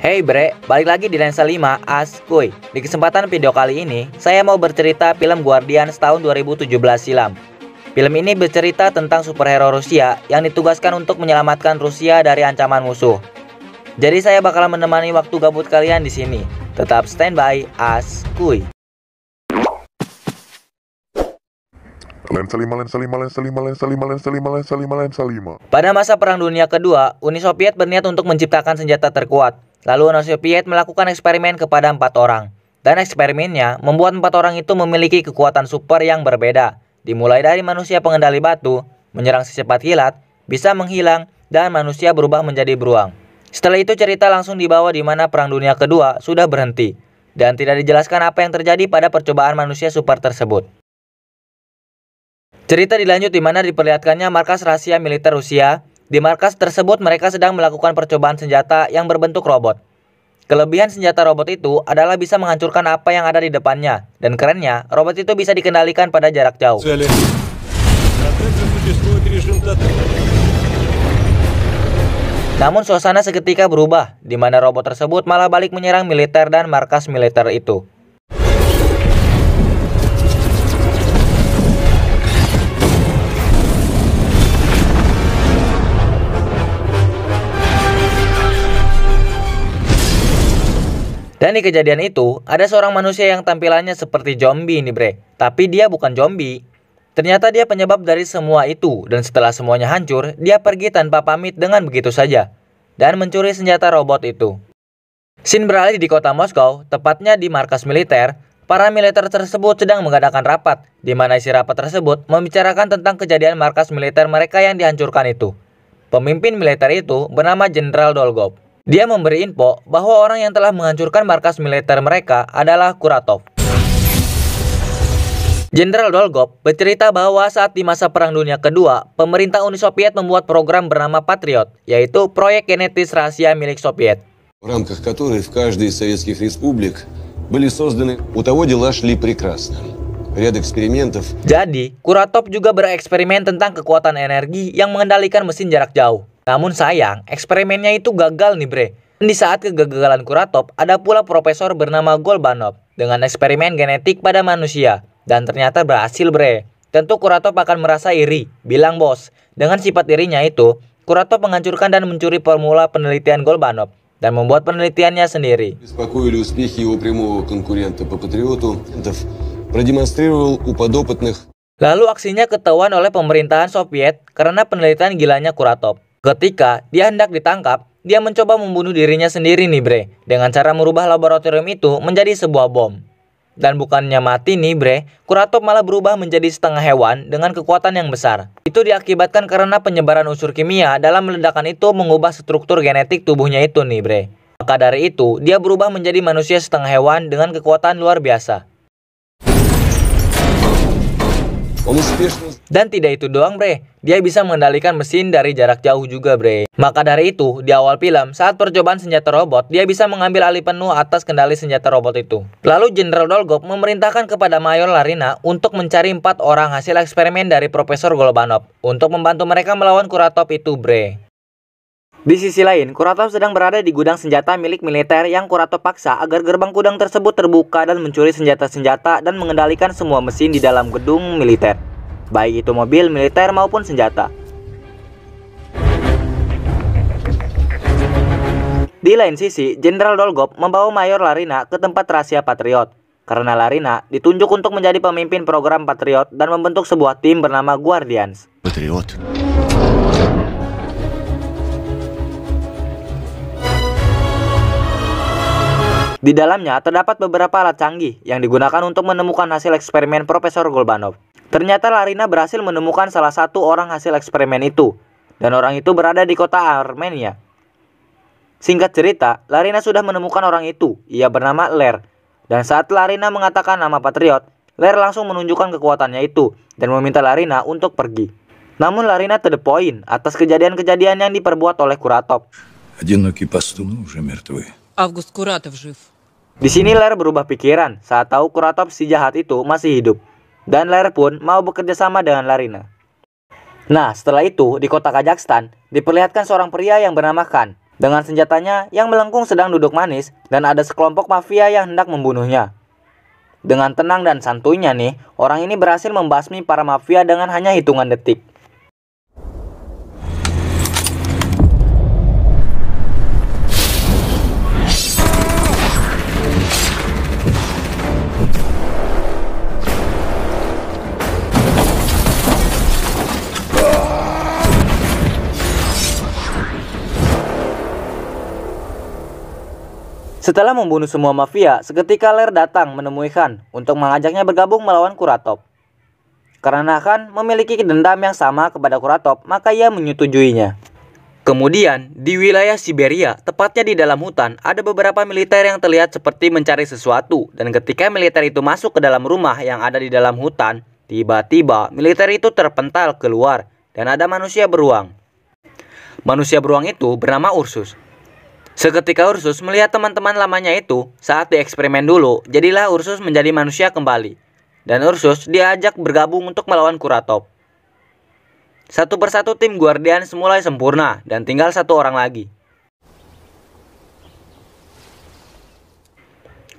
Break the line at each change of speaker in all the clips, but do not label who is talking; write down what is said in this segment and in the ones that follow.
Hey bre, balik lagi di Lensa 5 Askuy. Di kesempatan video kali ini, saya mau bercerita film Guardians tahun 2017 silam. Film ini bercerita tentang superhero Rusia yang ditugaskan untuk menyelamatkan Rusia dari ancaman musuh. Jadi saya bakalan menemani waktu gabut kalian di sini. Tetap standby, Askuy.
Lensa 5, lensa 5, lensa 5, lensa 5, lensa 5, lensa 5, lensa 5.
Pada masa Perang Dunia Kedua, Uni Soviet berniat untuk menciptakan senjata terkuat. Lalu Uni Soviet melakukan eksperimen kepada 4 orang. Dan eksperimennya membuat 4 orang itu memiliki kekuatan super yang berbeda. Dimulai dari manusia pengendali batu, menyerang secepat kilat, bisa menghilang, dan manusia berubah menjadi beruang. Setelah itu cerita langsung dibawa di mana Perang Dunia Kedua sudah berhenti. Dan tidak dijelaskan apa yang terjadi pada percobaan manusia super tersebut. Cerita dilanjut di mana diperlihatkannya markas rahasia militer Rusia. Di markas tersebut mereka sedang melakukan percobaan senjata yang berbentuk robot. Kelebihan senjata robot itu adalah bisa menghancurkan apa yang ada di depannya. Dan kerennya, robot itu bisa dikendalikan pada jarak jauh. Namun suasana seketika berubah, di mana robot tersebut malah balik menyerang militer dan markas militer itu. Dan di kejadian itu, ada seorang manusia yang tampilannya seperti zombie nih bre. Tapi dia bukan zombie. Ternyata dia penyebab dari semua itu. Dan setelah semuanya hancur, dia pergi tanpa pamit dengan begitu saja. Dan mencuri senjata robot itu. Scene beralih di kota Moskow, tepatnya di markas militer. Para militer tersebut sedang mengadakan rapat. Di mana isi rapat tersebut membicarakan tentang kejadian markas militer mereka yang dihancurkan itu. Pemimpin militer itu bernama Jenderal Dolgov. Dia memberi info bahwa orang yang telah menghancurkan markas militer mereka adalah Kuratov. Jenderal Dolgov bercerita bahwa saat di masa Perang Dunia Kedua, pemerintah Uni Soviet membuat program bernama Patriot, yaitu proyek genetis rahasia milik Soviet.
В рамках которой в каждой из советских республик были созданы, у того дела шли прекрасно. Ряд экспериментов.
Jadi, Kuratov juga bereksperimen tentang kekuatan energi yang mengendalikan mesin jarak jauh. Namun sayang, eksperimennya itu gagal nih bre. Dan di saat kegagalan Kuratov, ada pula profesor bernama Golbanov dengan eksperimen genetik pada manusia. Dan ternyata berhasil bre. Tentu Kuratov akan merasa iri, bilang bos. Dengan sifat irinya itu, Kuratov menghancurkan dan mencuri formula penelitian Golbanov dan membuat penelitiannya sendiri.
Беспокоили успехи его прямого конкурента по Патриоту, продемонстрировал у подопытных.
Lalu aksinya ketahuan oleh pemerintahan Soviet karena penelitian gilanya Kuratov. Ketika dia hendak ditangkap, dia mencoba membunuh dirinya sendiri nih bre, dengan cara merubah laboratorium itu menjadi sebuah bom. Dan bukannya mati nih bre, Kuratov malah berubah menjadi setengah hewan dengan kekuatan yang besar. Itu diakibatkan karena penyebaran unsur kimia dalam ledakan itu mengubah struktur genetik tubuhnya itu nih bre. Maka dari itu, dia berubah menjadi manusia setengah hewan dengan kekuatan luar biasa. Dan tidak itu doang bre, dia bisa mengendalikan mesin dari jarak jauh juga bre. Maka dari itu, di awal film, saat percobaan senjata robot, dia bisa mengambil alih penuh atas kendali senjata robot itu. Lalu Jenderal Dolgov memerintahkan kepada Mayor Larina untuk mencari 4 orang hasil eksperimen dari Profesor Golbanov untuk membantu mereka melawan Kuratov itu bre. Di sisi lain, Kuratov sedang berada di gudang senjata milik militer yang Kuratov paksa agar gerbang gudang tersebut terbuka dan mencuri senjata-senjata dan mengendalikan semua mesin di dalam gedung militer, baik itu mobil militer maupun senjata. Di lain sisi, Jenderal Dolgov membawa Mayor Larina ke tempat rahasia Patriot, karena Larina ditunjuk untuk menjadi pemimpin program Patriot dan membentuk sebuah tim bernama Guardians.
Patriot.
Di dalamnya terdapat beberapa alat canggih yang digunakan untuk menemukan hasil eksperimen Profesor Golbanov. Ternyata Larina berhasil menemukan salah satu orang hasil eksperimen itu, dan orang itu berada di kota Armenia. Singkat cerita, Larina sudah menemukan orang itu, ia bernama Ler. Dan saat Larina mengatakan nama Patriot, Ler langsung menunjukkan kekuatannya itu, dan meminta Larina untuk pergi. Namun Larina to the point atas kejadian-kejadian yang diperbuat oleh Kuratov.
Одинокий пастун уже мертвый.
Август Куратов жив.
Di sini Ler berubah pikiran saat tahu Kuratov si jahat itu masih hidup. Dan Ler pun mau bekerja sama dengan Larina. Nah, setelah itu di kota Kazakhstan diperlihatkan seorang pria yang bernama Khan. Dengan senjatanya yang melengkung sedang duduk manis dan ada sekelompok mafia yang hendak membunuhnya. Dengan tenang dan santuinya nih, orang ini berhasil membasmi para mafia dengan hanya hitungan detik. Setelah membunuh semua mafia, seketika Ler datang menemui Khan untuk mengajaknya bergabung melawan Kuratov. Karena Khan memiliki dendam yang sama kepada Kuratov, maka ia menyetujuinya. Kemudian, di wilayah Siberia, tepatnya di dalam hutan, ada beberapa militer yang terlihat seperti mencari sesuatu. Dan ketika militer itu masuk ke dalam rumah yang ada di dalam hutan, tiba-tiba militer itu terpental keluar dan ada manusia beruang. Manusia beruang itu bernama Ursus. Seketika Ursus melihat teman-teman lamanya itu saat dieksperimen dulu, jadilah Ursus menjadi manusia kembali. Dan Ursus diajak bergabung untuk melawan Kuratov. Satu persatu tim Guardian mulai sempurna dan tinggal satu orang lagi.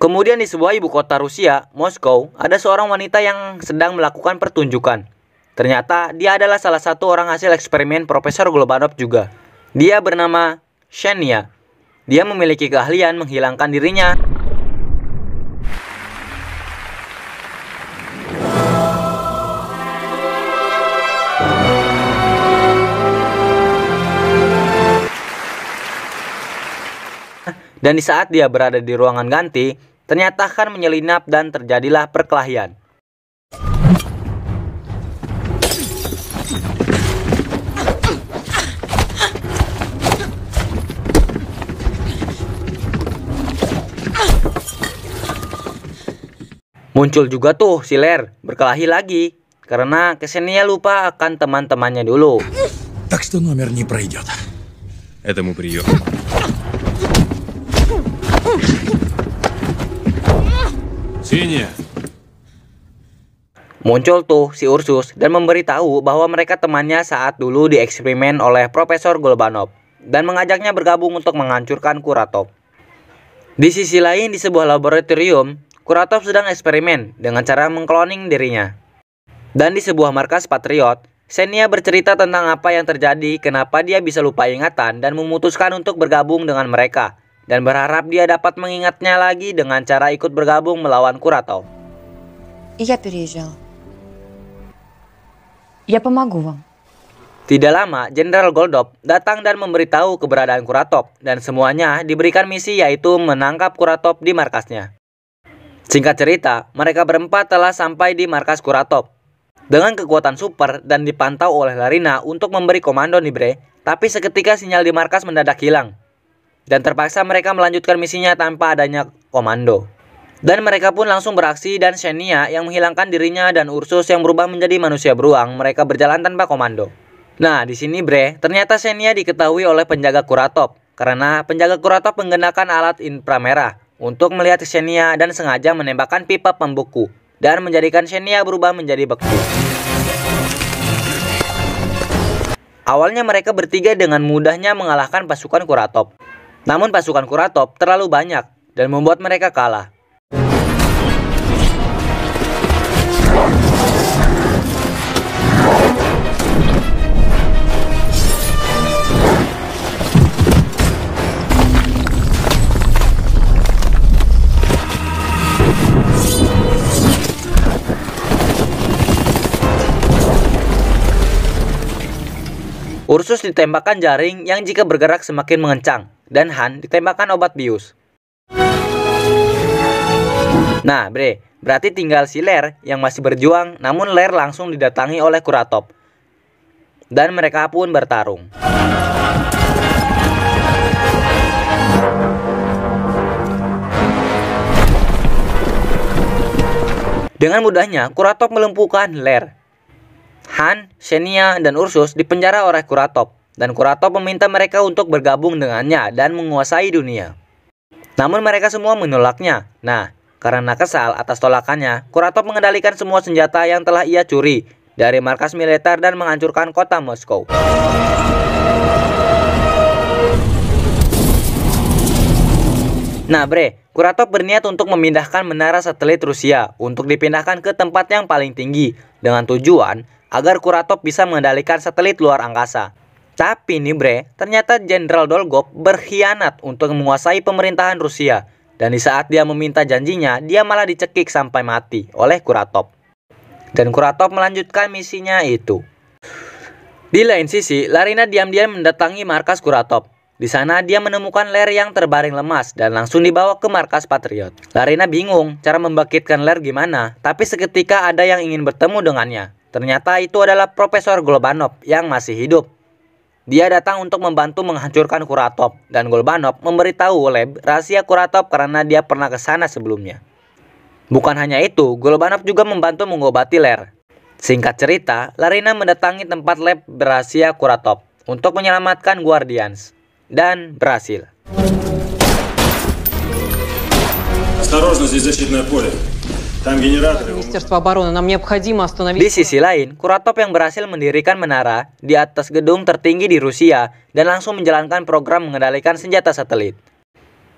Kemudian di sebuah ibu kota Rusia, Moskow, ada seorang wanita yang sedang melakukan pertunjukan. Ternyata dia adalah salah satu orang hasil eksperimen Profesor Golbanov juga. Dia bernama Ksenia. Dia memiliki keahlian menghilangkan dirinya. Dan di saat dia berada di ruangan ganti, ternyata Khan menyelinap dan terjadilah perkelahian. Muncul juga tuh si Ler berkelahi lagi karena Ksenia lupa akan teman-temannya dulu.
Так что номер не пройдет. Этому прием. Синяя.
Muncul tuh si Ursus dan memberitahu bahwa mereka temannya saat dulu dieksperimen oleh Profesor Golbanov dan mengajaknya bergabung untuk menghancurkan Kuratov. Di sisi lain di sebuah laboratorium, Kuratov sedang eksperimen dengan cara mengkloning dirinya. Dan di sebuah markas Patriot, Ksenia bercerita tentang apa yang terjadi, kenapa dia bisa lupa ingatan dan memutuskan untuk bergabung dengan mereka. Dan berharap dia dapat mengingatnya lagi dengan cara ikut bergabung melawan Kuratov.
И я переезжала. Я помогу вам.
Tidak lama, Jenderal Goldov datang dan memberitahu keberadaan Kuratov. Dan semuanya diberikan misi yaitu menangkap Kuratov di markasnya. Singkat cerita, mereka berempat telah sampai di markas Kuratov dengan kekuatan super dan dipantau oleh Larina untuk memberi komando nih bre. Tapi seketika sinyal di markas mendadak hilang dan terpaksa mereka melanjutkan misinya tanpa adanya komando. Dan mereka pun langsung beraksi dan Ksenia yang menghilangkan dirinya dan Ursus yang berubah menjadi manusia beruang, mereka berjalan tanpa komando. Nah, di sini bre, ternyata Ksenia diketahui oleh penjaga Kuratov karena penjaga Kuratov menggunakan alat inframerah untuk melihat Ksenia dan sengaja menembakkan pipa pembeku dan menjadikan Ksenia berubah menjadi beku. Awalnya mereka bertiga dengan mudahnya mengalahkan pasukan Kuratov. Namun pasukan Kuratov terlalu banyak dan membuat mereka kalah. Ursus ditembakkan jaring yang jika bergerak semakin mengencang, dan Han ditembakkan obat bius. Nah bre, berarti tinggal si Ler yang masih berjuang, namun Ler langsung didatangi oleh Kuratov. Dan mereka pun bertarung. Dengan mudahnya, Kuratov melumpuhkan Ler. Han, Ksenia, dan Ursus dipenjara oleh Kuratov, dan Kuratov meminta mereka untuk bergabung dengannya dan menguasai dunia. Namun mereka semua menolaknya. Nah, karena kesal atas tolakannya, Kuratov mengendalikan semua senjata yang telah ia curi dari markas militer dan menghancurkan kota Moskow. Nah bre, Kuratov berniat untuk memindahkan menara satelit Rusia untuk dipindahkan ke tempat yang paling tinggi dengan tujuan agar Kuratov bisa mengendalikan satelit luar angkasa. Tapi nih bre, ternyata Jenderal Dolgov berkhianat untuk menguasai pemerintahan Rusia. Dan di saat dia meminta janjinya, dia malah dicekik sampai mati oleh Kuratov. Dan Kuratov melanjutkan misinya itu. Di lain sisi, Larina diam-diam mendatangi markas Kuratov. Di sana dia menemukan Ler yang terbaring lemas dan langsung dibawa ke markas Patriot. Larina bingung cara membangkitkan Ler gimana, tapi seketika ada yang ingin bertemu dengannya. Ternyata itu adalah Profesor Golbanov yang masih hidup. Dia datang untuk membantu menghancurkan Kuratov, dan Golbanov memberitahu Lev rahasia Kuratov karena dia pernah ke sana sebelumnya. Bukan hanya itu, Golbanov juga membantu mengobati Ler. Singkat cerita, Larina mendatangi tempat Lev berahasia Kuratov untuk menyelamatkan Guardians. Dan berhasil.
Осторожно, здесь защитное поле. Там генераторы.
Министерство обороны, нам необходимо
Di
остановить...
sisi lain, Kuratov yang berhasil mendirikan menara di atas gedung tertinggi di Rusia dan langsung menjalankan program mengendalikan senjata satelit.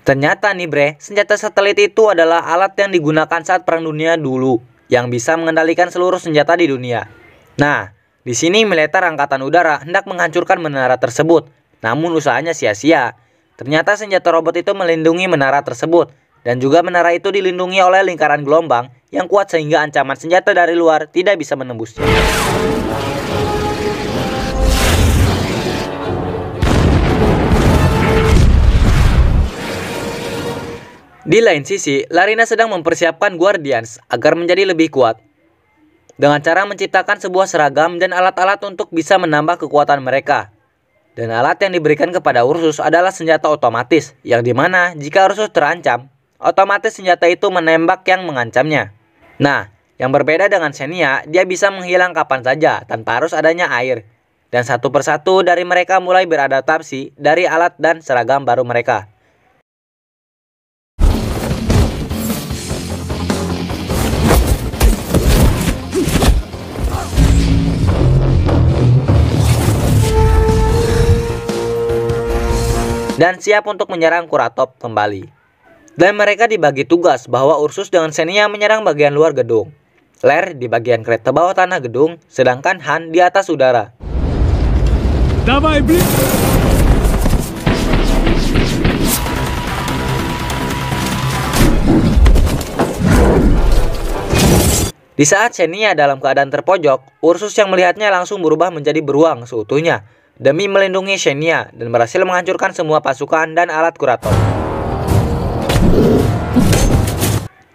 Ternyata nih bre, senjata satelit itu adalah alat yang digunakan saat Perang Dunia dulu yang bisa mengendalikan seluruh senjata di dunia. Nah, di sini militer Angkatan Udara hendak menghancurkan menara tersebut. Namun usahanya sia-sia. Ternyata senjata robot itu melindungi menara tersebut. Dan juga menara itu dilindungi oleh lingkaran gelombang yang kuat sehingga ancaman senjata dari luar tidak bisa menembusnya. Di lain sisi, Larina sedang mempersiapkan Guardians agar menjadi lebih kuat. Dengan cara menciptakan sebuah seragam dan alat-alat untuk bisa menambah kekuatan mereka. Dan alat yang diberikan kepada Ursus adalah senjata otomatis, yang dimana jika Ursus terancam, otomatis senjata itu menembak yang mengancamnya. Nah, yang berbeda dengan Xenia, dia bisa menghilang kapan saja tanpa harus adanya air. Dan satu persatu dari mereka mulai beradaptasi dari alat dan seragam baru mereka. Dan siap untuk menyerang Kuratov kembali. Dan mereka dibagi tugas bahwa Ursus dengan Xenia menyerang bagian luar gedung, Ler di bagian kereta bawah tanah gedung, sedangkan Han di atas udara. Di saat Xenia dalam keadaan terpojok, Ursus yang melihatnya langsung berubah menjadi beruang seutuhnya demi melindungi Xenia dan berhasil menghancurkan semua pasukan dan alat Kuratov.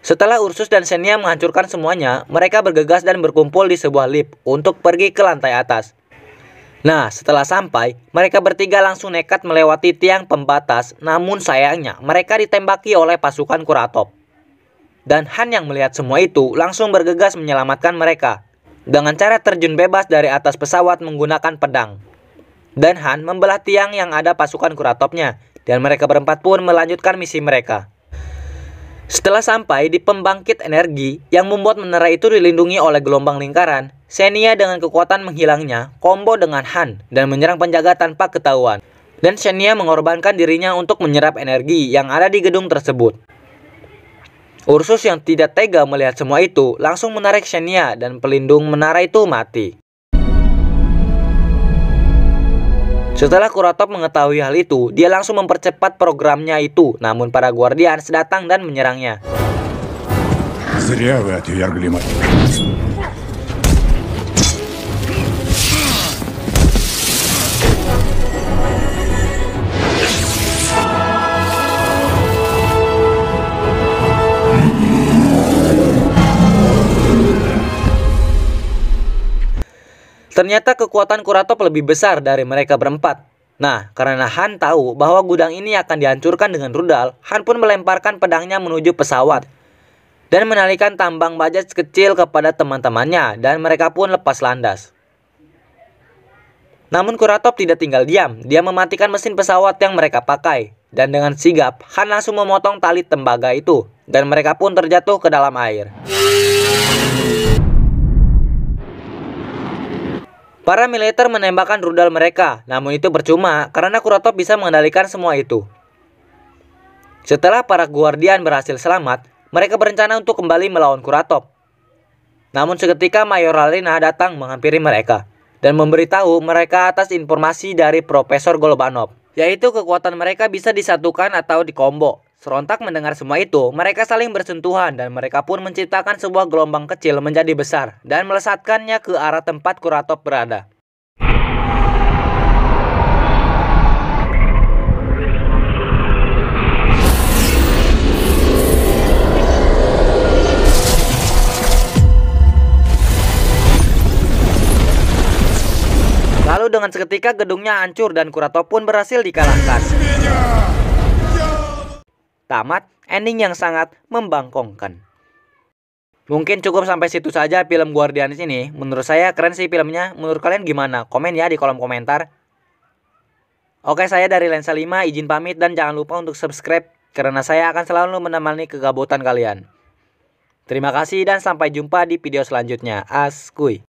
Setelah Ursus dan Xenia menghancurkan semuanya, mereka bergegas dan berkumpul di sebuah lift untuk pergi ke lantai atas. Nah, setelah sampai, mereka bertiga langsung nekat melewati tiang pembatas, namun sayangnya mereka ditembaki oleh pasukan Kuratov. Dan Han yang melihat semua itu langsung bergegas menyelamatkan mereka dengan cara terjun bebas dari atas pesawat menggunakan pedang. Dan Han membelah tiang yang ada pasukan Kuratovnya, dan mereka berempat pun melanjutkan misi mereka. Setelah sampai di pembangkit energi yang membuat menara itu dilindungi oleh gelombang lingkaran, Xenia dengan kekuatan menghilangnya combo dengan Han dan menyerang penjaga tanpa ketahuan. Dan Xenia mengorbankan dirinya untuk menyerap energi yang ada di gedung tersebut. Ursus yang tidak tega melihat semua itu langsung menarik Xenia dan pelindung menara itu mati. Setelah Kuratov mengetahui hal itu, dia langsung mempercepat programnya itu, namun para Guardians datang dan menyerangnya.
Зря вы отвергли мою.
Ternyata kekuatan Kuratov lebih besar dari mereka berempat. Nah, karena Han tahu bahwa gudang ini akan dihancurkan dengan rudal, Han pun melemparkan pedangnya menuju pesawat dan menalihkan tambang baja kecil kepada teman-temannya, dan mereka pun lepas landas. Namun Kuratov tidak tinggal diam, dia mematikan mesin pesawat yang mereka pakai, dan dengan sigap Han langsung memotong tali tembaga itu, dan mereka pun terjatuh ke dalam air. Para militer menembakkan rudal mereka, namun itu percuma karena Kuratov bisa mengendalikan semua itu. Setelah para Guardian berhasil selamat, mereka berencana untuk kembali melawan Kuratov. Namun seketika Mayor Alina datang menghampiri mereka dan memberitahu mereka atas informasi dari Profesor Golovanov, yaitu kekuatan mereka bisa disatukan atau dikombo. Serontak mendengar semua itu, mereka saling bersentuhan dan mereka pun menciptakan sebuah gelombang kecil menjadi besar dan melesatkannya ke arah tempat Kuratov berada. Lalu dengan seketika gedungnya hancur dan Kuratov pun berhasil dikalahkan. Tamat ending yang sangat membangkongkan. Mungkin cukup sampai situ saja film Guardians ini. Menurut saya keren sih filmnya. Menurut kalian gimana? Komen ya di kolom komentar. Oke, saya dari Lensa 5 izin pamit dan jangan lupa untuk subscribe karena saya akan selalu menemani kegabutan kalian. Terima kasih dan sampai jumpa di video selanjutnya. Askuy.